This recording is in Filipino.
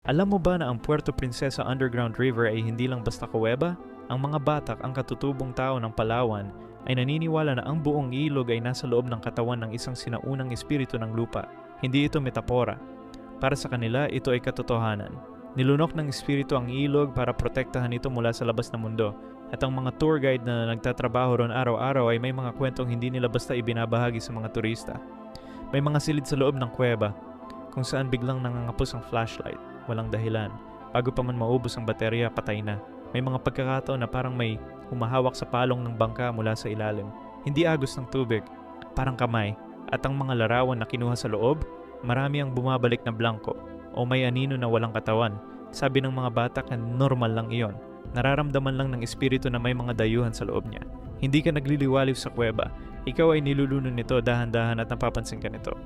Alam mo ba na ang Puerto Princesa Underground River ay hindi lang basta kuweba? Ang mga Batak, ang katutubong tao ng Palawan, ay naniniwala na ang buong ilog ay nasa loob ng katawan ng isang sinaunang espiritu ng lupa. Hindi ito metapora. Para sa kanila, ito ay katotohanan. Nilunok ng espiritu ang ilog para protektahan ito mula sa labas na mundo. At ang mga tour guide na nagtatrabaho ron araw-araw ay may mga kwentong hindi nila basta ibinabahagi sa mga turista. May mga silid sa loob ng kuweba, kung saan biglang nangangapos ang flashlight, walang dahilan. Bago pa man maubos ang baterya, patay na. May mga pagkakataon na parang may humahawak sa palong ng bangka mula sa ilalim. Hindi agos ng tubig, parang kamay. At ang mga larawan na kinuha sa loob, marami ang bumabalik na blanco o may anino na walang katawan. Sabi ng mga Batak na normal lang iyon. Nararamdaman lang ng espiritu na may mga dayuhan sa loob niya. Hindi ka nagliliwaliw sa kuweba. Ikaw ay nilulunon nito dahan-dahan at napapansin ka nito.